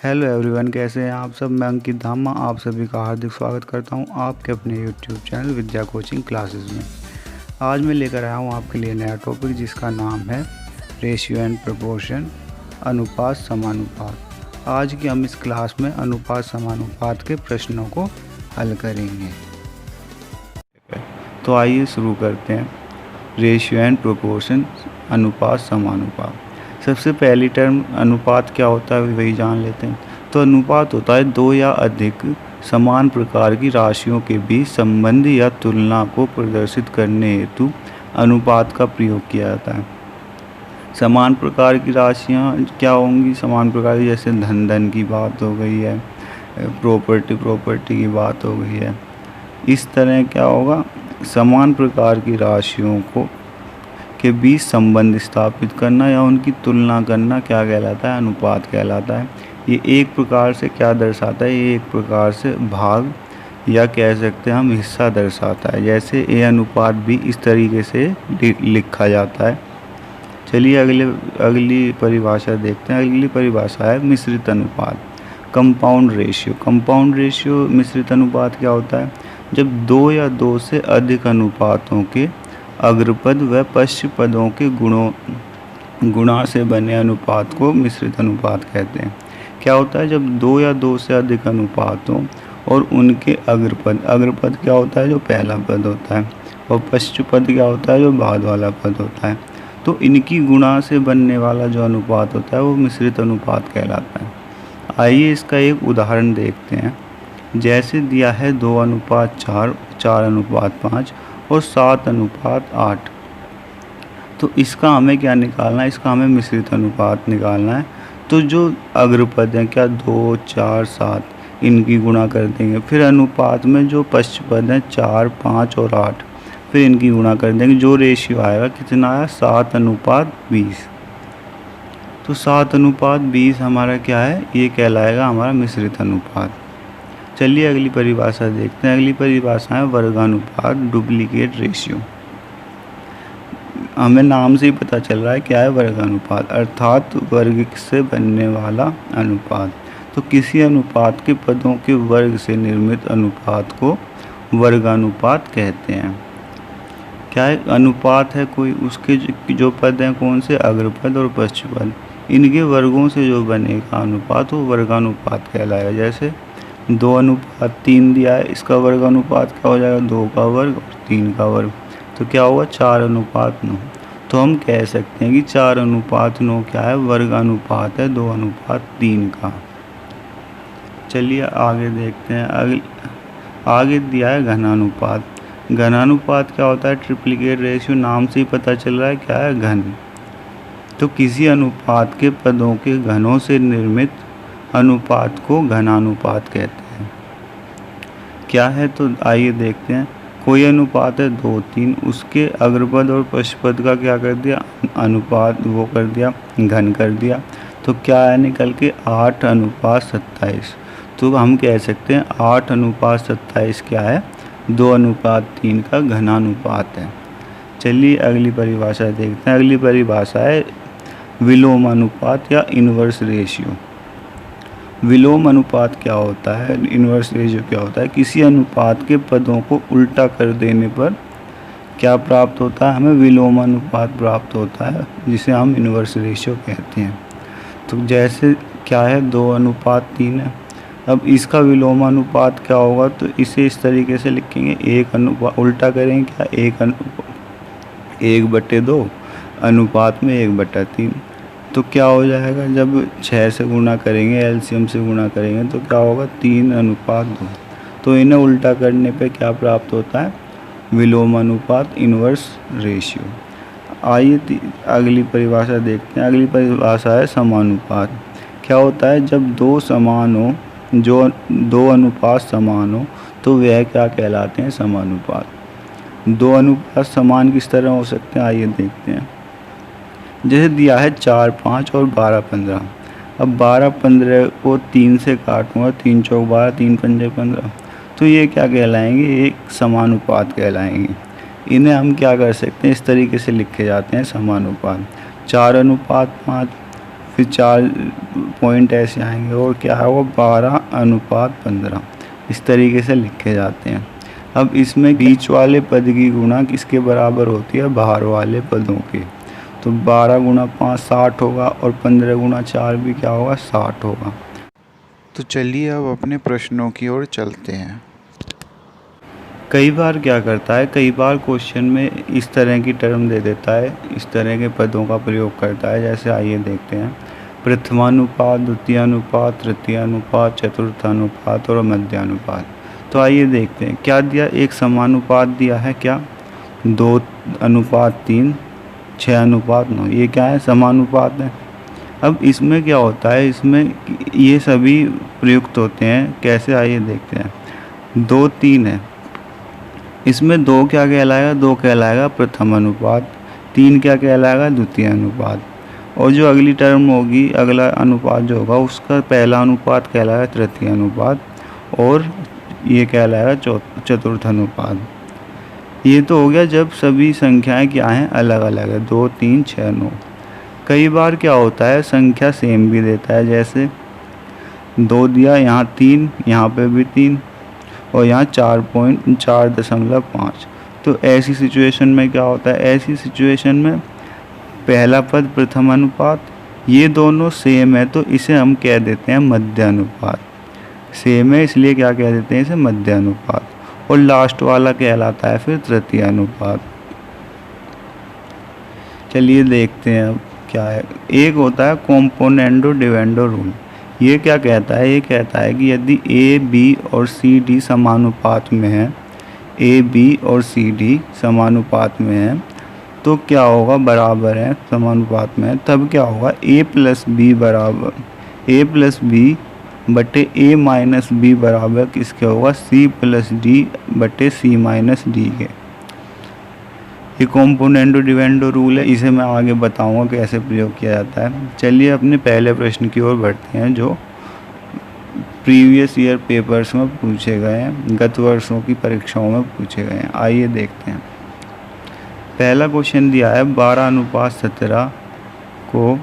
Hello everyone, कैसे हैं आप सब। मैं अंकित धामा आप सभी का हार्दिक स्वागत करता हूं आपके अपने यूट्यूब चैनल विद्या कोचिंग क्लासेस में। आज मैं लेकर आया हूं आपके लिए नया टॉपिक जिसका नाम है रेशियो एंड प्रोपोर्शन, अनुपात समानुपात। आज की हम इस क्लास में अनुपात समानुपात के प्रश्नों को हल करेंगे। तो आइए शुरू करते हैं। रेशियो एंड प्रोपोर्शन, अनुपात समानुपात। सबसे पहली टर्म अनुपात क्या होता है वही जान लेते हैं। तो अनुपात होता है दो या अधिक समान प्रकार की राशियों के बीच संबंध या तुलना को प्रदर्शित करने हेतु अनुपात का प्रयोग किया जाता है। समान प्रकार की राशियाँ क्या होंगी? समान प्रकार की, जैसे धन की बात हो गई है, प्रॉपर्टी की बात हो गई है। इस तरह क्या होगा, समान प्रकार की राशियों को के बीच संबंध स्थापित करना या उनकी तुलना करना क्या कहलाता है? अनुपात कहलाता है। ये एक प्रकार से क्या दर्शाता है? ये एक प्रकार से भाग या कह सकते हैं हम हिस्सा दर्शाता है। जैसे ए अनुपात बी, इस तरीके से लिखा जाता है। चलिए अगली परिभाषा देखते हैं। अगली परिभाषा है मिश्रित अनुपात, कंपाउंड रेशियो। कंपाउंड रेशियो मिश्रित अनुपात क्या होता है? जब दो या दो से अधिक अनुपातों के अग्रपद व पश्च पदों के गुणा से बने अनुपात को मिश्रित अनुपात कहते हैं। क्या होता है? जब दो या दो से अधिक अनुपातों और उनके अग्रपद क्या होता है? जो पहला पद होता है, और पश्च पद क्या होता है? जो बाद वाला पद होता है। तो इनकी गुणा से बनने वाला जो अनुपात होता है वो मिश्रित अनुपात कहलाता है। आइए इसका एक उदाहरण देखते हैं। जैसे दिया है 2:4, 4:5 और 7:8। तो इसका हमें क्या निकालना है? इसका हमें मिश्रित अनुपात निकालना है। तो जो अग्रपद हैं, क्या 2, 4, 7, इनकी गुणा कर देंगे। फिर अनुपात में जो पश्च पद हैं 4, 5 और 8, फिर इनकी गुणा कर देंगे। जो रेशियो आएगा कितना आया? 7:20। तो 7:20 हमारा क्या है? ये कहलाएगा हमारा मिश्रित अनुपात। चलिए अगली परिभाषा देखते हैं। अगली परिभाषा है वर्गानुपात, डुप्लीकेट रेशियो। हमें नाम से ही पता चल रहा है क्या है वर्गानुपात, अर्थात वर्ग से बनने वाला अनुपात। तो किसी अनुपात के पदों के वर्ग से निर्मित अनुपात को वर्गानुपात कहते हैं। क्या है? अनुपात है कोई, उसके जो पद हैं कौन से? अग्रपद और पश्च पद, इनके वर्गों से जो बनेगा अनुपात वो वर्गानुपात कहलाएगा। जैसे 2:3 दिया है, इसका वर्गानुपात क्या हो जाएगा? 2 का वर्ग और 3 का वर्ग। तो क्या होगा? 4:9। तो हम कह सकते हैं कि 4:9 क्या है? वर्गानुपात है 2:3 का। चलिए आगे देखते हैं। आगे दिया है घनानुपात। घनानुपात क्या होता है? Triplicate ratio. नाम से ही पता चल रहा है क्या है? घन। तो किसी अनुपात के पदों के घनों से निर्मित अनुपात को घनानुपात कहते हैं। क्या है? तो आइए देखते हैं। कोई अनुपात है 2, 3, उसके अग्रपद और पश्चपद का क्या कर दिया? अनुपात वो कर दिया, घन कर दिया। तो क्या है निकल के? 8:27। तो हम कह सकते हैं 8:27 क्या है? 2:3 का घनानुपात है। चलिए अगली परिभाषा देखते हैं। अगली परिभाषा है विलोम अनुपात या इनवर्स रेशियो। विलोम अनुपात क्या होता है? इनवर्स रेशियो क्या होता है? किसी अनुपात के पदों को उल्टा कर देने पर क्या प्राप्त होता है? हमें विलोम अनुपात प्राप्त होता है, जिसे हम इनवर्स रेशियो कहते हैं। तो जैसे क्या है? 2:3 है। अब इसका विलोम अनुपात क्या होगा? तो इसे इस तरीके से लिखेंगे, एक अनुपात उल्टा करेंगे क्या? 1/2 अनुपात में 1/3। तो क्या हो जाएगा? जब 6 से गुणा करेंगे, एलसीएम से गुणा करेंगे, तो क्या होगा? 3:2। तो इन्हें उल्टा करने पे क्या प्राप्त होता है? विलोम अनुपात, इनवर्स रेशियो। आइए अगली परिभाषा देखते हैं। अगली परिभाषा है समानुपात। क्या होता है? जब दो समान हो, जो दो अनुपात समान हो, तो वह क्या कहलाते हैं? समानुपात। दो अनुपात समान किस तरह हो सकते हैं? आइए देखते हैं। जैसे दिया है 4, 5 और 12, 15। अब 12, 15 को 3 से काटूंगा, 3 चौक 12, 3 पंजे 15। तो ये क्या कहलाएंगे? एक समानुपात कहलाएंगे। इन्हें हम क्या कर सकते हैं? इस तरीके से लिखे जाते हैं समानुपात। 4:5, फिर 4 पॉइंट ऐसे आएंगे और क्या है वो 12:15 इस तरीके से लिखे जाते हैं। अब इसमें बीच वाले पद की गुणा किसके बराबर होती है, बाहर वाले पदों के। तो 12 गुणा 5 60 होगा और 15 गुणा 4 भी क्या होगा 60 होगा। तो चलिए अब अपने प्रश्नों की ओर चलते हैं। कई बार क्या करता है, कई बार क्वेश्चन में इस तरह की टर्म दे देता है, इस तरह के पदों का प्रयोग करता है। जैसे आइए देखते हैं, प्रथमानुपात, द्वितीयानुपात, तृतीयानुपात, चतुर्थानुपात और मध्यानुपात। तो आइए देखते हैं क्या दिया, एक समानुपात दिया है, क्या 2:3, 6:9, ये क्या है समानुपात है। अब इसमें क्या होता है, इसमें ये सभी प्रयुक्त होते हैं कैसे, आइए देखते हैं। 2:3 है, इसमें 2 क्या कहलाएगा, 2 कहलाएगा प्रथम अनुपात, 3 क्या कहलाएगा द्वितीय अनुपात, और जो अगली टर्म होगी, अगला अनुपात जो होगा उसका पहला अनुपात कहलाएगा तृतीय अनुपात, और ये कहलाएगा चतुर्थ अनुपात। ये तो हो गया जब सभी संख्याएं क्या हैं, अलग अलग है, 2 3 6 9। कई बार क्या होता है संख्या सेम भी देता है, जैसे 2 दिया, यहाँ 3, यहाँ पे भी 3 और यहाँ 4.5। तो ऐसी सिचुएशन में क्या होता है, ऐसी सिचुएशन में पहला पद प्रथम अनुपात, ये दोनों सेम है तो इसे हम कह देते हैं मध्य अनुपात। सेम है इसलिए क्या कह देते हैं इसे मध्य अनुपात, और लास्ट वाला कहलाता है फिर तृतीय अनुपात। चलिए देखते हैं अब क्या है। एक होता है कॉम्पोनेंडो डिवेंडो रूल। ये क्या कहता है, ये कहता है कि यदि ए बी और सी डी समानुपात में है, ए बी और सी डी समानुपात में है, तो क्या होगा, बराबर है, समानुपात में है, तब क्या होगा, ए प्लस बी बटे ए माइनस बी बराबर किसके होगा, सी प्लस डी बटे सी माइनस डी के। ये कॉम्पोनेंडो डिवेंडो रूल है, इसे मैं आगे बताऊंगा कैसे प्रयोग किया जाता है। चलिए अपने पहले प्रश्न की ओर बढ़ते हैं, जो प्रीवियस ईयर पेपर्स में पूछे गए हैं, गत वर्षों की परीक्षाओं में पूछे गए हैं। आइए देखते हैं। पहला क्वेश्चन दिया है 12:17 को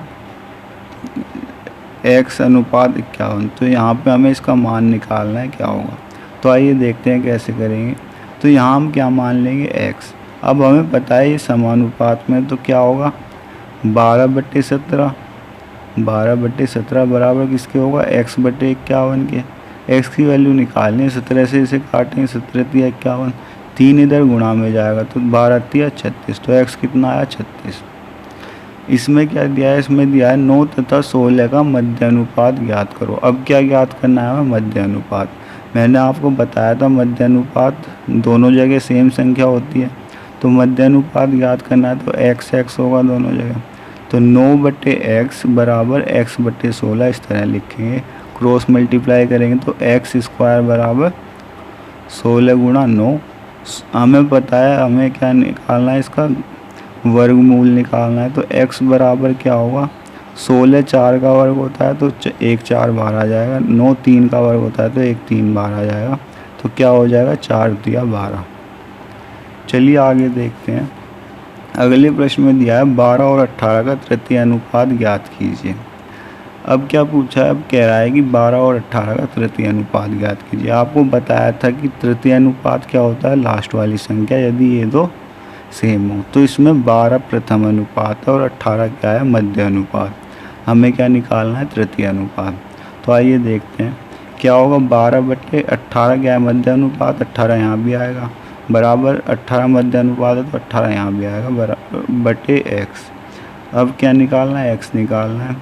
x:51। तो यहाँ पे हमें इसका मान निकालना है, क्या होगा। तो आइए देखते हैं कैसे करेंगे। तो यहाँ हम क्या मान लेंगे, x। अब हमें पता है ये समानुपात में, तो क्या होगा 12/17 बराबर किसके होगा, x/51 के। x की वैल्यू निकालनी है, 17 से इसे काटेंगे, 17×3 = 51, 3 इधर गुणा में जाएगा तो 12×3 = 36। तो x कितना आया 36। इसमें क्या दिया है, इसमें दिया है 9 तथा 16 का मध्य अनुपात ज्ञात करो। अब क्या ज्ञात करना है, मध्य अनुपात। मैंने आपको बताया था मध्य अनुपात दोनों जगह सेम संख्या होती है, तो मध्य अनुपात ज्ञात करना है तो x होगा दोनों जगह। तो 9/x बराबर x/16 इस तरह लिखेंगे। क्रॉस मल्टीप्लाई करेंगे तो x² बराबर 16 गुणा 9। हमें पता है हमें क्या निकालना है, इसका वर्गमूल निकालना है। तो x बराबर क्या होगा, 16 4 का वर्ग होता है तो 1 4 बाहर आ जाएगा, 9 3 का वर्ग होता है तो 1 3 बाहर आ जाएगा। तो क्या हो जाएगा 4 × 12। चलिए आगे देखते हैं। अगले प्रश्न में दिया है 12 और 18 का तृतीय अनुपात ज्ञात कीजिए। अब क्या पूछा है, अब कह रहा है कि 12 और 18 का तृतीय अनुपात ज्ञात कीजिए। आपको बताया था कि तृतीय अनुपात क्या होता है, लास्ट वाली संख्या यदि ये दो सेम हो। तो इसमें 12 प्रथम अनुपात है और 18 क्या है, मध्य अनुपात। हमें क्या निकालना है, तृतीय अनुपात। तो आइए देखते हैं क्या होगा, 12/18 क्या है, मध्य अनुपात, 18 यहाँ भी आएगा, बराबर 18 मध्य अनुपात है तो 18 यहाँ भी आएगा, बराबर बटे x। अब क्या निकालना है, x निकालना है।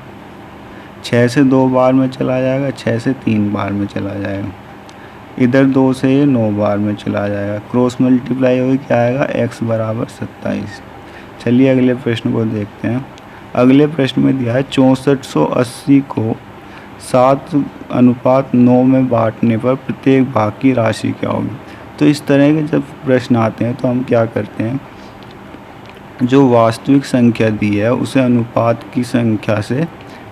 6 से 2 बार में चला जाएगा, 6 से 3 बार में चला जाएगा, इधर 2 से 9 बार में चला जाएगा। क्रॉस मल्टीप्लाई होगी, क्या आएगा, x बराबर 27। चलिए अगले प्रश्न को देखते हैं। अगले प्रश्न में दिया है 6480 को 7:9 में बांटने पर प्रत्येक भाग की राशि क्या होगी। तो इस तरह के जब प्रश्न आते हैं तो हम क्या करते हैं, जो वास्तविक संख्या दी है उसे अनुपात की संख्या से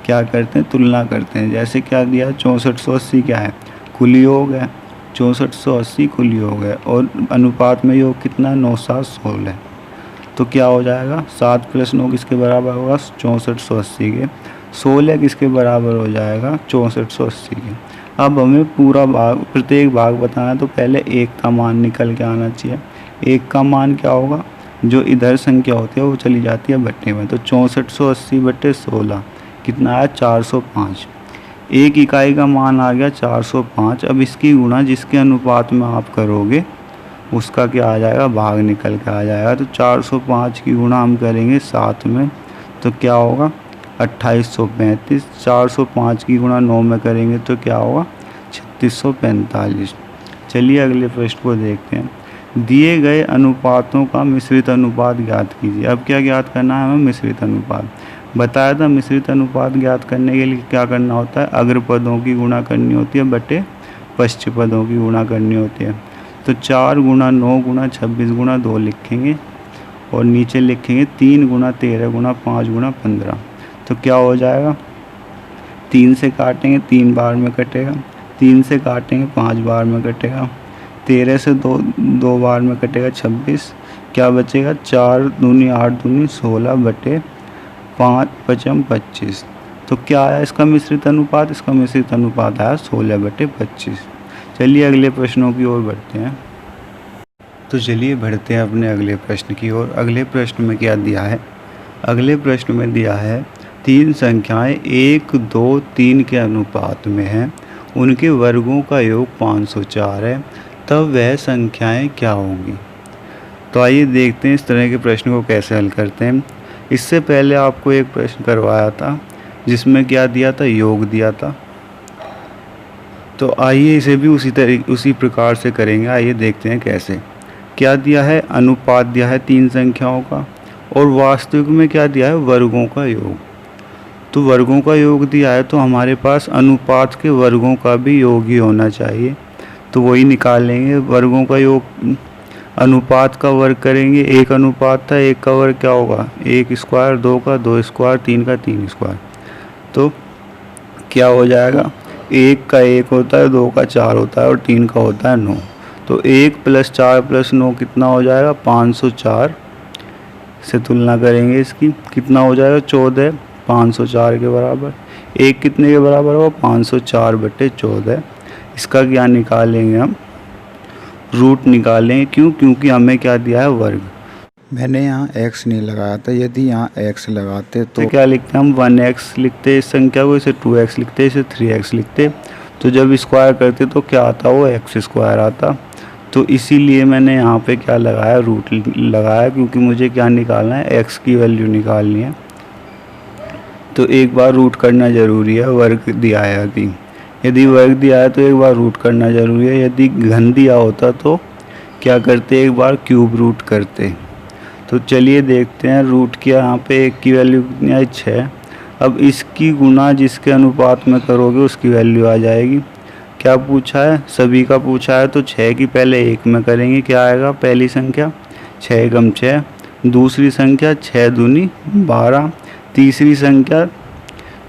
क्या करते हैं, तुलना करते हैं। जैसे क्या दिया, 6480 क्या है, कुल योग है, 6480 कुल योग है, और अनुपात में योग कितना, 9 7 16। तो क्या हो जाएगा, 7 + 9 किसके बराबर होगा, 6480 के। 16 किसके बराबर हो जाएगा 6480 के। अब हमें पूरा भाग प्रत्येक भाग बताना है, तो पहले 1 का मान निकल के आना चाहिए। 1 का मान क्या होगा, जो इधर संख्या होती है वो चली जाती है बट्टे में, तो 6480 बट्टे 16 कितना आया 405। 1 इकाई का मान आ गया 405। अब इसकी गुणा जिसके अनुपात में आप करोगे उसका क्या आ जाएगा, भाग निकल के आ जाएगा। तो 405 की गुणा हम करेंगे 7 में, तो क्या होगा 2835। 405 की गुणा 9 में करेंगे तो क्या होगा 3645। चलिए अगले प्रश्न को देखते हैं। दिए गए अनुपातों का मिश्रित अनुपात ज्ञात कीजिए। अब क्या ज्ञात करना है हमें, मिश्रित अनुपात। बताया था मिश्रित अनुपात ज्ञात करने के लिए क्या करना होता है, अग्र पदों की गुणा करनी होती है बटे पश्च पदों की गुणा करनी होती है। तो 4 गुणा 9 गुणा 26 गुणा 2 लिखेंगे और नीचे लिखेंगे 3 गुणा 13 गुणा 5 गुणा 15। तो क्या हो जाएगा, 3 से काटेंगे 3 बार में कटेगा, 3 से काटेंगे 5 बार में कटेगा, 13 से 2 बार में कटेगा 26। क्या बचेगा 4 दूनी 8 दूनी 16 बटे 5 पचम 25। तो क्या आया इसका मिश्रित अनुपात, इसका मिश्रित अनुपात आया 16 बटे 25। चलिए अगले प्रश्नों की ओर बढ़ते हैं। तो चलिए बढ़ते हैं अपने अगले प्रश्न की ओर। अगले प्रश्न में क्या दिया है, अगले प्रश्न में दिया है 3 संख्याएं 1, 2, 3 के अनुपात में हैं, उनके वर्गों का योग 504 है, तब वह संख्याएं क्या होंगी। तो आइए देखते हैं इस तरह के प्रश्न को कैसे हल करते हैं। इससे पहले आपको एक प्रश्न करवाया था जिसमें क्या दिया था, योग दिया था। तो आइए इसे भी उसी प्रकार से करेंगे। आइए देखते हैं कैसे। क्या दिया है, अनुपात दिया है 3 संख्याओं का, और वास्तविक में क्या दिया है, वर्गों का योग। तो वर्गों का योग दिया है तो हमारे पास अनुपात के वर्गों का भी योग ही होना चाहिए, तो वही निकाल लेंगे। वर्गों का योग, अनुपात का वर्ग करेंगे, 1 अनुपात था, 1 का वर्ग क्या होगा 1 स्क्वायर, 2 का 2 स्क्वायर, 3 का 3 स्क्वायर। तो क्या हो जाएगा, 1 का 1 होता है, 2 का 4 होता है और 3 का होता है 9। तो 1 + 4 + 9 कितना हो जाएगा 504 से तुलना करेंगे इसकी, कितना हो जाएगा 14, 504 के बराबर। 1 कितने के बराबर होगा 504 बटे 14। इसका क्या निकालेंगे हम, रूट निकालेंगे। क्यों, क्योंकि हमें क्या दिया है, वर्ग। मैंने यहाँ x नहीं लगाया था, यदि यहाँ x लगाते तो क्या लिखते हैं हम, 1x लिखते इस संख्या को, इसे 2x लिखते, इसे 3x लिखते। तो जब स्क्वायर करते तो क्या आता, वो x स्क्वायर आता। तो इसीलिए मैंने यहाँ पे क्या लगाया, रूट लगाया, क्योंकि मुझे क्या निकालना है, x की वैल्यू निकालनी है। तो एक बार रूट करना ज़रूरी है, वर्ग दिया है यदि वर्ग दिया है तो एक बार रूट करना ज़रूरी है। यदि घन दिया होता तो क्या करते, एक बार क्यूब रूट करते। तो चलिए देखते हैं, रूट किया, यहाँ पे 1 की वैल्यू कितनी आई 6। अब इसकी गुणा जिसके अनुपात में करोगे उसकी वैल्यू आ जाएगी। क्या पूछा है, सभी का पूछा है, तो 6 की पहले 1 में करेंगे, क्या आएगा, पहली संख्या 6 एकम 6, दूसरी संख्या 6 दूनी 12, तीसरी संख्या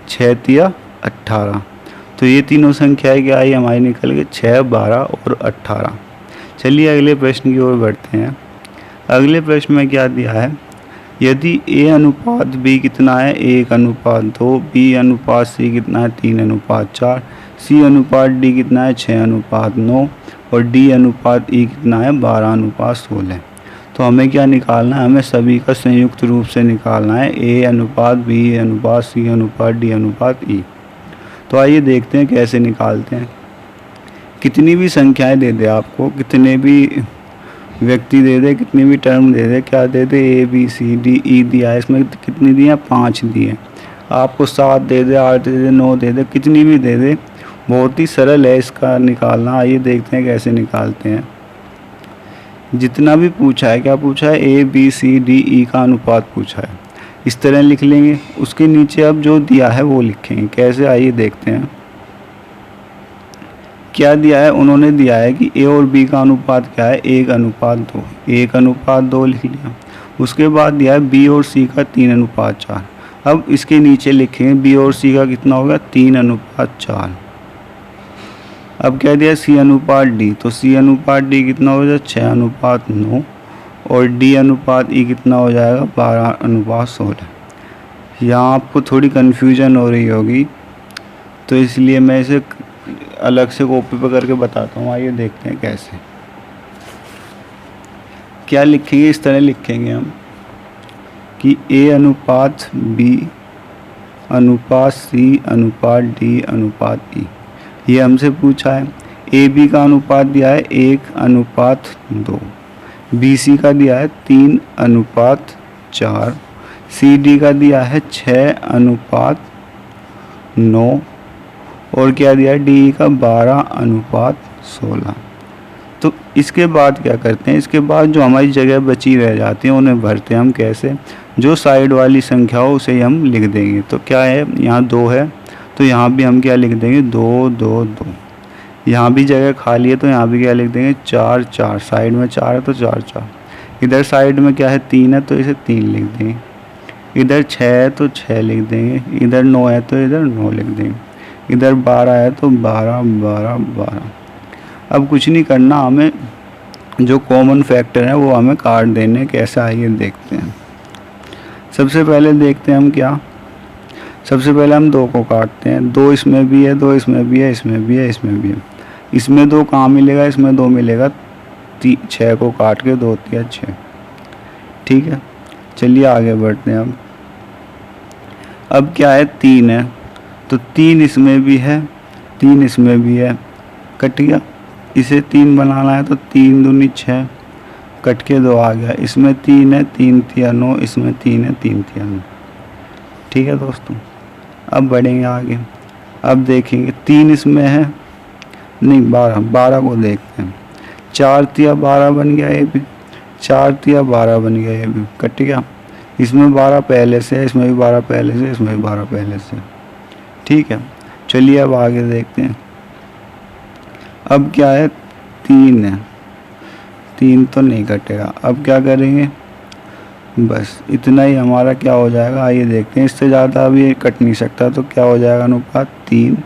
6 तिया 18। तो ये तीनों संख्याएं क्या आई हमारी निकल गई 6, 12 और 18। चलिए अगले प्रश्न की ओर बढ़ते हैं। अगले प्रश्न में क्या दिया है, यदि a अनुपात b कितना है 1 अनुपात 2, b अनुपात c कितना है 3 अनुपात 4, c अनुपात d कितना है 6 अनुपात 9 और d अनुपात e कितना है 12 अनुपात 16। तो हमें क्या निकालना है, हमें सभी का संयुक्त रूप से निकालना है, a अनुपात b अनुपात c अनुपात d अनुपात e। तो आइए देखते हैं कैसे निकालते हैं। कितनी भी संख्याएं दे दे आपको, कितने भी व्यक्ति दे दे, कितनी भी टर्म दे दे, क्या दे दे, A B C D E दिया है, इसमें कितनी दी है 5 दी है। आपको 7 दे दे, 8 दे दे, 9 दे दे, कितनी भी दे दे, बहुत ही सरल है इसका निकालना। आइए देखते हैं कैसे निकालते हैं। जितना भी पूछा है, क्या पूछा है, A B C D E का अनुपात पूछा है, इस तरह लिख लेंगे। उसके नीचे अब जो दिया है वो लिखेंगे। कैसे, आइए देखते हैं। क्या दिया है, उन्होंने दिया है कि a और b का अनुपात क्या है 1 अनुपात 2, 1 अनुपात 2 लिख लिया। उसके बाद दिया है b और c का 3 अनुपात 4। अब इसके नीचे लिखेंगे b और c का कितना होगा 3 अनुपात 4। अब क्या दिया c अनुपात d, तो c अनुपात d कितना हो जाएगा 6 अनुपात 9 और d अनुपात e कितना हो जाएगा 12 अनुपात 16। यहाँ आपको थोड़ी कन्फ्यूजन हो रही होगी, तो इसलिए मैं इसे अलग से कॉपी पर करके बताता हूँ। आइए देखते हैं कैसे। क्या लिखेंगे, इस तरह लिखेंगे हम कि A अनुपात B अनुपात C अनुपात D अनुपात E। ये हमसे पूछा है। AB का अनुपात दिया है 1 अनुपात 2, BC का दिया है 3 अनुपात 4, CD का दिया है 6 अनुपात 9 और क्या दिया है DE का 12 अनुपात 16। तो इसके बाद क्या करते हैं, इसके बाद जो हमारी जगह बची रह जाती है उन्हें भरते हैं हम कैसे, जो साइड वाली संख्या हो उसे हम लिख देंगे। तो क्या है, यहाँ 2 है तो यहाँ भी हम क्या लिख देंगे 2 2 2। यहाँ भी जगह खाली है तो यहाँ भी क्या लिख देंगे 4 4, साइड में 4 है तो 4 4। इधर साइड में क्या है 3 है तो इसे 3 लिख देंगे। इधर 6 है तो 6 लिख देंगे। इधर 9 है तो इधर 9 लिख देंगे। इधर 12 है तो 12 12 12। अब कुछ नहीं करना, हमें जो कॉमन फैक्टर है वो हमें काट देने। कैसे, आइए देखते हैं। सबसे पहले देखते हैं हम क्या, सबसे पहले हम 2 को काटते हैं। 2 इसमें भी है, 2 इसमें भी है, इसमें भी है, इसमें भी है। इसमें 2 कहाँ मिलेगा, इसमें 2 मिलेगा। 6 को काट के 2 3 6। ठीक है, चलिए आगे बढ़ते हैं। अब क्या है 3 है तो 3 इसमें भी है, 3 इसमें भी है, कट गया। इसे 3 बनाना है तो 3 दूनी 6, कट के 2 आ गया। इसमें 3 है, 3 3 9, इसमें 3 है, 3 3 9। ठीक है दोस्तों, अब बढ़ेंगे आगे। अब देखेंगे 3 इसमें है नहीं, 12 को देखते हैं। 4 3 12 बन गया, ये भी 4 3 12 बन गया, ये भी कट गया। इसमें 12 पहले से है, इसमें भी 12 पहले से, इसमें भी 12 पहले से। ठीक है, चलिए अब आगे देखते हैं। अब क्या है 3 है, 3 तो नहीं कटेगा। अब क्या करेंगे, बस इतना ही हमारा क्या हो जाएगा, आइए देखते हैं। इससे ज़्यादा अभी ये कट नहीं सकता, तो क्या हो जाएगा अनुपात 3।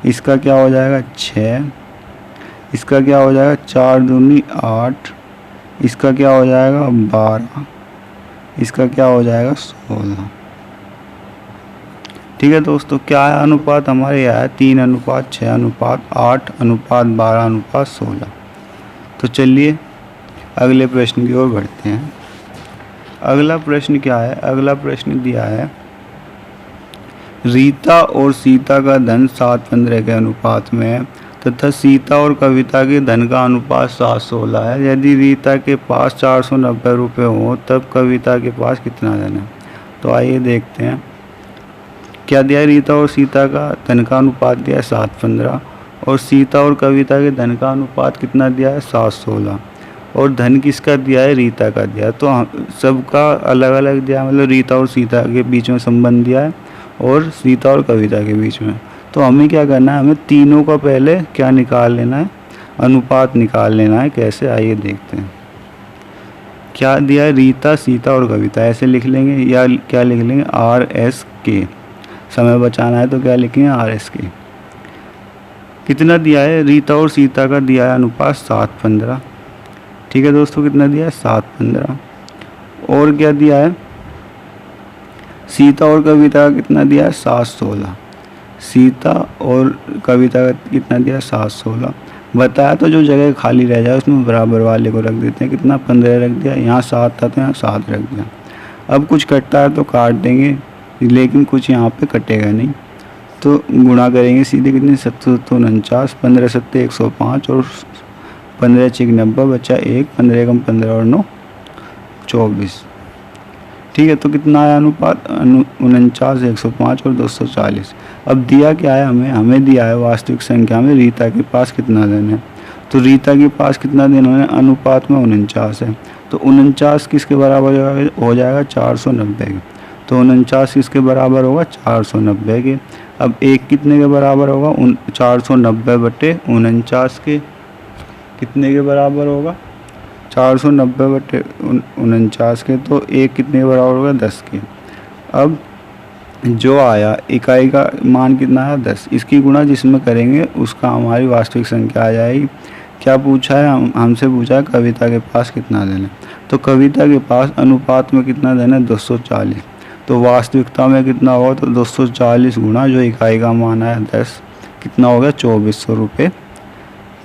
इसका क्या हो जाएगा 6, इसका क्या हो जाएगा 4 दूनी 8, इसका क्या हो जाएगा 12, इसका क्या हो जाएगा 16। ठीक है दोस्तों, क्या है अनुपात हमारे यहाँ है 3 अनुपात 6 अनुपात 8 अनुपात 12 अनुपात 16। तो चलिए अगले प्रश्न की ओर बढ़ते हैं। अगला प्रश्न क्या है, अगला प्रश्न दिया है रीता और सीता का धन 7:15 के अनुपात में है तथा सीता और कविता के धन का अनुपात 7:16 है। यदि रीता के पास 490 रुपये हो तब कविता के पास कितना धन है। तो आइए देखते हैं। क्या दिया है, रीता और सीता का धन का अनुपात दिया है 7:15 और सीता और कविता के धन का अनुपात कितना दिया है 7:16 और धन किसका दिया है, रीता का दिया है। तो सबका अलग अलग दिया, मतलब रीता और सीता के बीच में संबंध दिया है और सीता और कविता के बीच में। तो हमें क्या करना है, हमें तीनों का पहले क्या निकाल लेना है, अनुपात निकाल लेना है। कैसे, आइए देखते हैं। क्या दिया है, रीता सीता और कविता, ऐसे लिख लेंगे या क्या लिख लेंगे RSK। समय बचाना है तो क्या लिखेंगे RSK। कितना दिया है, रीता और सीता का दिया है अनुपात 7:15। ठीक है दोस्तों, कितना दिया है 7:15। और क्या दिया है, सीता और कविता का कितना दिया है 7:16। सीता और कविता का कितना दिया है 7:16। बताया तो जो जगह खाली रह जाए उसमें बराबर वाले को रख देते हैं। कितना 15 रख दिया, यहाँ 7 था तो यहाँ 7 रख दिया। अब कुछ कटता है तो काट देंगे, लेकिन कुछ यहाँ पे कटेगा नहीं तो गुणा करेंगे सीधे। कितने 749, 15 7 105 और 15 6 90, बचा 1, 15 कम 15 और 9 24। ठीक है, तो कितना आया अनुपात 49 105 और 240। अब दिया क्या है, हमें दिया है वास्तविक संख्या में रीता के पास कितना धन है। तो रीता के पास कितना धन है, अनुपात में 49 है तो 49 किसके बराबर हो जाएगा 490 के। तो 49 किसके बराबर होगा 490 के। अब 1 कितने के बराबर होगा, 490 बटे 49 के कितने के बराबर होगा 490 बटे 49 के। तो 1 कितने के बराबर होगा 10 के। अब जो आया इकाई का मान कितना है 10, इसकी गुणा जिसमें करेंगे उसका हमारी वास्तविक संख्या आ जाएगी। क्या पूछा है, हमसे पूछा है कविता के पास कितना धन है। तो कविता के पास अनुपात में कितना धन है 240। तो वास्तविकता में कितना होगा, तो 240 गुना जो इकाई का मान है 10, कितना हो गया 2400 रुपये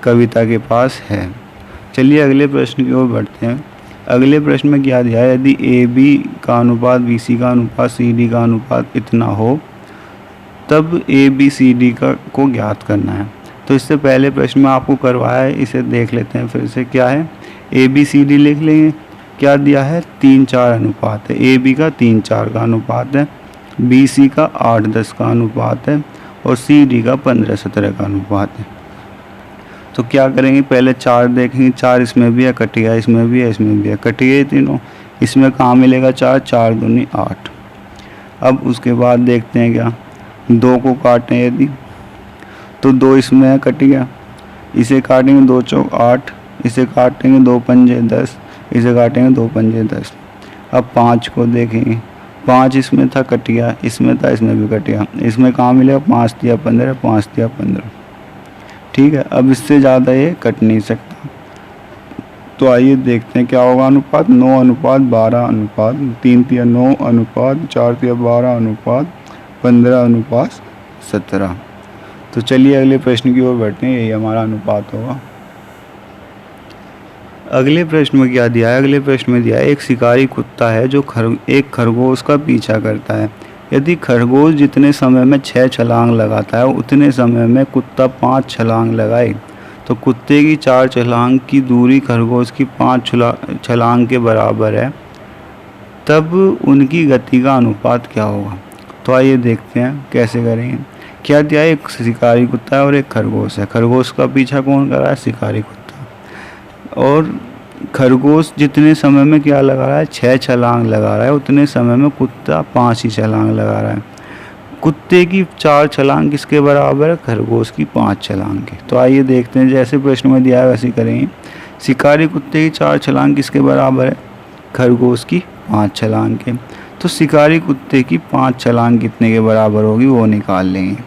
कविता के पास है। चलिए अगले प्रश्न की ओर बढ़ते हैं। अगले प्रश्न में क्या दिया है, यदि ए बी का अनुपात बी सी का अनुपात सी डी का अनुपात इतना हो तब ए बी सी डी को ज्ञात करना है। तो इससे पहले प्रश्न में आपको करवाया है, इसे देख लेते हैं फिर से। क्या है, ए बी सी डी लिख लेंगे। क्या दिया है, 3-4 अनुपात है। ए बी का 3-4 का अनुपात है, बी सी का 8-10 का अनुपात है और सी डी का 15-17 का अनुपात है। तो क्या करेंगे, पहले 4 देखेंगे, 4 इसमें भी है, कट गया, इसमें भी है, इसमें भी है, कट गए तीनों। इसमें कहाँ मिलेगा 4, 4 दूनी 8। अब उसके बाद देखते हैं क्या, 2 को काटें यदि, तो 2 इसमें है, कट गया। इसे काटेंगे 2 चौक 8, इसे काटेंगे 2 पंजे 10, इसे काटेंगे 2 पंजे 10। अब 5 को देखेंगे, 5 इसमें था, कट गया, इसमें था, इसमें भी कट गया। इसमें कहाँ मिलेगा, 5 दिया 15, 5 दिया 15। ठीक है, अब इससे ज़्यादा ये कट नहीं सकता। तो आइए देखते हैं क्या होगा अनुपात। 9 अनुपात 12 अनुपात 3 तिया 9 अनुपात 4 तिया 12 अनुपात 15 अनुपात 17। तो चलिए अगले प्रश्न की ओर बढ़ते हैं, यही हमारा अनुपात होगा। अगले प्रश्न में क्या दिया है, अगले प्रश्न में दिया है एक शिकारी कुत्ता है जो एक खरगोश का पीछा करता है। यदि खरगोश जितने समय में 6 छलांग लगाता है उतने समय में कुत्ता 5 छलांग लगाए, तो कुत्ते की 4 छलांग की दूरी खरगोश की 5 छलांग के बराबर है, तब उनकी गति का अनुपात क्या होगा। तो आइए देखते हैं कैसे करेंगे। क्या दिया है, एक शिकारी कुत्ता है और एक खरगोश है। खरगोश का पीछा कौन कर रहा है, शिकारी कुत्ता। और खरगोश जितने समय में क्या लगा रहा है, 6 छलांग लगा रहा है, उतने समय में कुत्ता 5 ही छलांग लगा रहा है। कुत्ते की 4 छलांग किसके बराबर है, खरगोश की 5 छलांग के। तो आइए देखते हैं, जैसे प्रश्न में दिया है वैसे करेंगे। शिकारी कुत्ते की 4 छलांग किसके बराबर है, खरगोश की 5 छलांग के। तो शिकारी कुत्ते की 5 छलांग कितने के बराबर होगी वो निकाल लेंगे।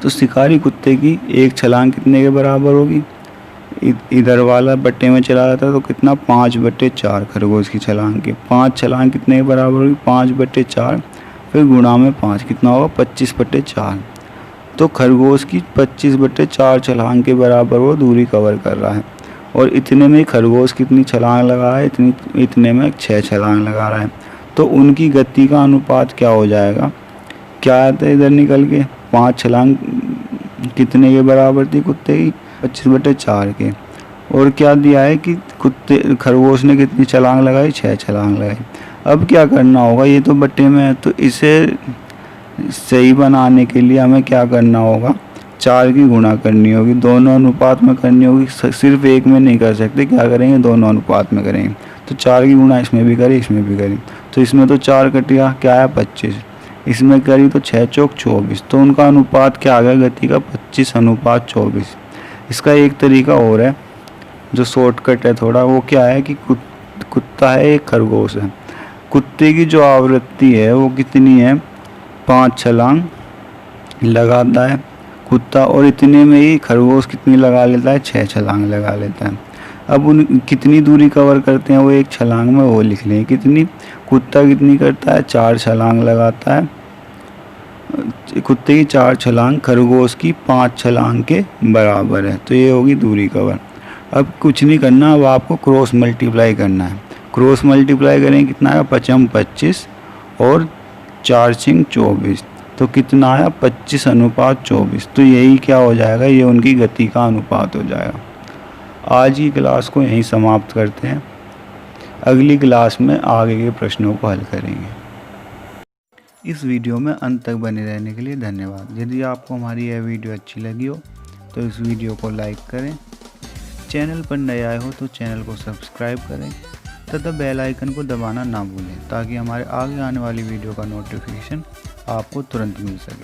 तो शिकारी कुत्ते की 1 छलांग कितने के बराबर होगी, इधर वाला बट्टे में चला जाता है तो कितना 5/4 खरगोश की छलांग के। 5 छलांग कितने के बराबर होगी, 5/4, फिर गुणा में 5 कितना होगा 25/4। तो खरगोश की 25/4 छलांग के बराबर वो दूरी कवर कर रहा है। और इतने में खरगोश कितनी छलांग लगा रहा है, इतने में 6 छलांग लगा रहा है। तो उनकी गति का अनुपात क्या हो जाएगा, क्या आता है इधर निकल के, 5 छलांग कितने के बराबर थी कुत्ते की, 25/4 के। और क्या दिया है कि खरगोश ने कितनी छलांग लगाई, 6 छलांग लगाई। अब क्या करना होगा, ये तो बट्टे में है, तो इसे सही बनाने के लिए हमें क्या करना होगा, 4 की गुणा करनी होगी, दोनों अनुपात में करनी होगी, सिर्फ एक में नहीं कर सकते। क्या करेंगे, दोनों अनुपात में करेंगे। तो 4 की गुणा इसमें भी करी, इसमें भी करी, तो इसमें तो 4 कट गया, क्या है 25, इसमें करी तो 6 चौक 24। तो उनका अनुपात क्या आ गया गति का, 25/24। इसका एक तरीका और है जो शॉर्टकट है थोड़ा, वो क्या है कि कुत्ता है, एक खरगोश है। कुत्ते की जो आवृत्ति है वो कितनी है, 5 छलांग लगाता है कुत्ता, और इतने में ही खरगोश कितनी लगा लेता है, 6 छलांग लगा लेता है। अब उन कितनी दूरी कवर करते हैं वो एक छलांग में, वो लिख लें कितनी। कुत्ता कितनी करता है, 4 छलांग लगाता है, कुत्ते की 4 छलांग खरगोश की 5 छलांग के बराबर है, तो ये होगी दूरी कवर। अब कुछ नहीं करना, अब आपको क्रॉस मल्टीप्लाई करना है। क्रॉस मल्टीप्लाई करें कितना आया, 5 25 और 4 6 24, तो कितना आया 25/24। तो यही क्या हो जाएगा, ये उनकी गति का अनुपात हो जाएगा। आज की क्लास को यहीं समाप्त करते हैं, अगली क्लास में आगे के प्रश्नों को हल करेंगे। इस वीडियो में अंत तक बने रहने के लिए धन्यवाद। यदि आपको हमारी यह वीडियो अच्छी लगी हो तो इस वीडियो को लाइक करें, चैनल पर नए आए हो तो चैनल को सब्सक्राइब करें तथा बेल आइकन को दबाना ना भूलें, ताकि हमारे आगे आने वाली वीडियो का नोटिफिकेशन आपको तुरंत मिल सके।